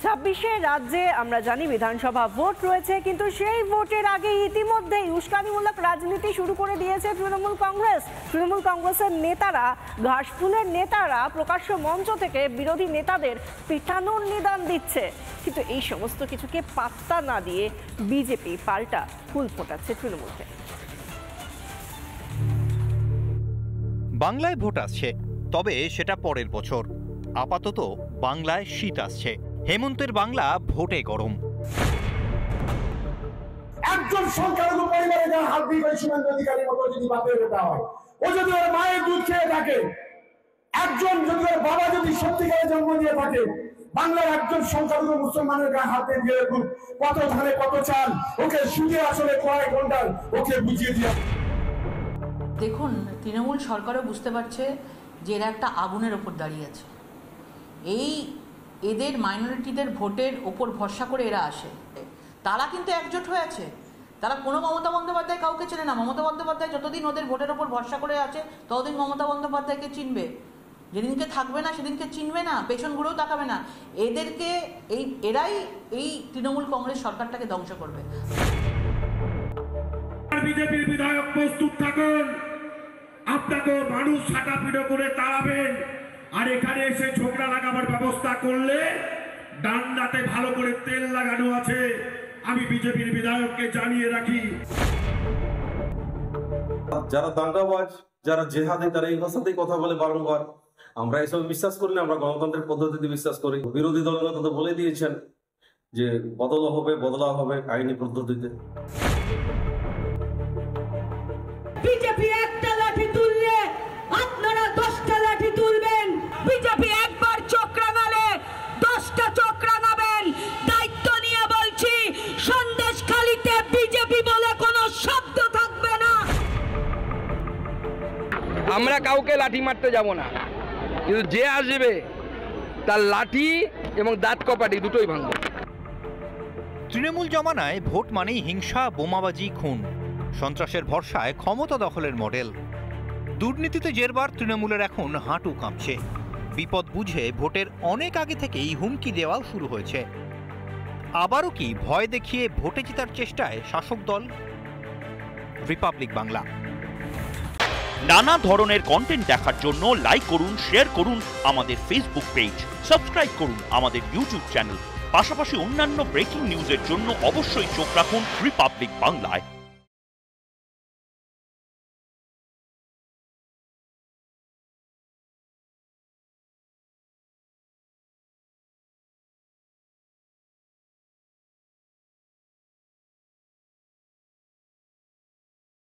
26 রাজ্যে আমরা জানি বিধানসভা ভোট রয়েছে, কিন্তু সেই ভোটের আগে ইতিমধ্যেই উস্কানিমূলক রাজনীতি শুরু করে দিয়েছে তৃণমূল কংগ্রেস। তৃণমূল কংগ্রেসের নেতারা, ঘাসফুলের নেতারা প্রকাশ্য মঞ্চ থেকে বিরোধী নেতাদের পিটানোর নিদান দিচ্ছে। কিন্তু এই সমস্ত কিছুকে পাত্তা না দিয়ে বিজেপি পাল্টা ফুল ফোটাচ্ছে তৃণমূলকে। বাংলায় ভোট আসছে, তবে সেটা পরের বছর। আপাতত বাংলায় শীত আসছে, হেমন্তের বাংলা ভোটে গরম। একজন সংখ্যালঘু পরিবারের গায়ে হাত দিয়ে শুভেন্দু অধিকারীর মতো যদি বাপের বেটা হয়, ও যদি ওর মায়ের দুধ খেয়ে থাকে, একজন যদি ওর বাবা যদি সত্যিকারে জন্ম দিয়ে থাকে, বাংলার একজন সংখ্যালঘু মুসলমানের গায়ে হাত দিয়ে কত ধানে কত চাল, ওকে সুদে আসলে কয়েক ঘন্টার ওকে বুঝিয়ে দিয়ে। দেখুন, তৃণমূল সরকারও বুঝতে পারছে যে এরা একটা আগুনের ওপর দাঁড়িয়ে আছে। এদের মাইনরিটিদের ভোটের ওপর ভরসা করে এরা আসে। তারা কিন্তু একজোট হয়ে আছে। তারা কোনো মমতা বন্দ্যোপাধ্যায় কাউকে চেনে না। মমতা বন্দ্যোপাধ্যায় যতদিন ওদের ভোটের ওপর ভরসা করে আছে ততদিন মমতা বন্দ্যোপাধ্যায়কে চিনবে। যেদিনকে থাকবে না সেদিনকে চিনবে না, পেছন ঘুরেও তাকাবে না। এরাই এই তৃণমূল কংগ্রেস সরকারটাকে ধ্বংস করবে। বিজেপির বিধায়ক প্রস্তুত থাকুন, আপনাকে মানুষ ছাটাপিটো করে তাড়াবেন। আর এখানে এসে ঝগড়া লাগাবার ব্যবস্থা করলে ডান্ডাতে ভালো করে তেল লাগানো আছে, আমি বিজেপির বিধায়ককে জানিয়ে রাখি। যারা দাঙ্গাবাজ, যারা জেহাদি, তারা এই ভাষাতেই কথা বলে বারংবার। আমরা এসব বিশ্বাস করি না, আমরা গণতন্ত্রের পদ্ধতিতে বিশ্বাস করি। বিরোধী দলনেতা তো বলে দিয়েছেন যে বদলা হবে আইনি পদ্ধতিতে। বিজেপি একটা লাঠি তুললে আপনারা 10টা লাঠি তুলবেন। বিজেপি একবার চোখ রাঙালে 10টা চোখ রাঙাবেন। দায়িত্ব নিয়ে বলছি, সন্দেশখালীতে বিজেপি বলে কোনো শব্দ থাকবে না। আমরা কাউকে লাঠি মারতে যাব না, কিন্তু যে আসবে তার লাঠি এবং দাঁত কপাটি দুটোই ভাঙবে। তৃণমূল জমানায় ভোট মানেই হিংসা, বোমাবাজি, খুন, সন্ত্রাসের ভরসায় ক্ষমতা দখলের মডেল। দুর্নীতিতে জেরবার তৃণমূলের এখন হাঁটু কাঁপছে। বিপদ বুঝে ভোটের অনেক আগে থেকেই হুমকি দেওয়াও শুরু হয়েছে। আবারও কি ভয় দেখিয়ে ভোটে জেতার চেষ্টায় শাসক দল? রিপাবলিক বাংলা। নানা ধরনের কন্টেন্ট দেখার জন্য লাইক করুন, শেয়ার করুন আমাদের ফেসবুক পেজ, সাবস্ক্রাইব করুন আমাদের ইউটিউব চ্যানেল। পাশাপাশি অন্যান্য ব্রেকিং নিউজের জন্য অবশ্যই চোখ রাখুন রিপাবলিক বাংলায়।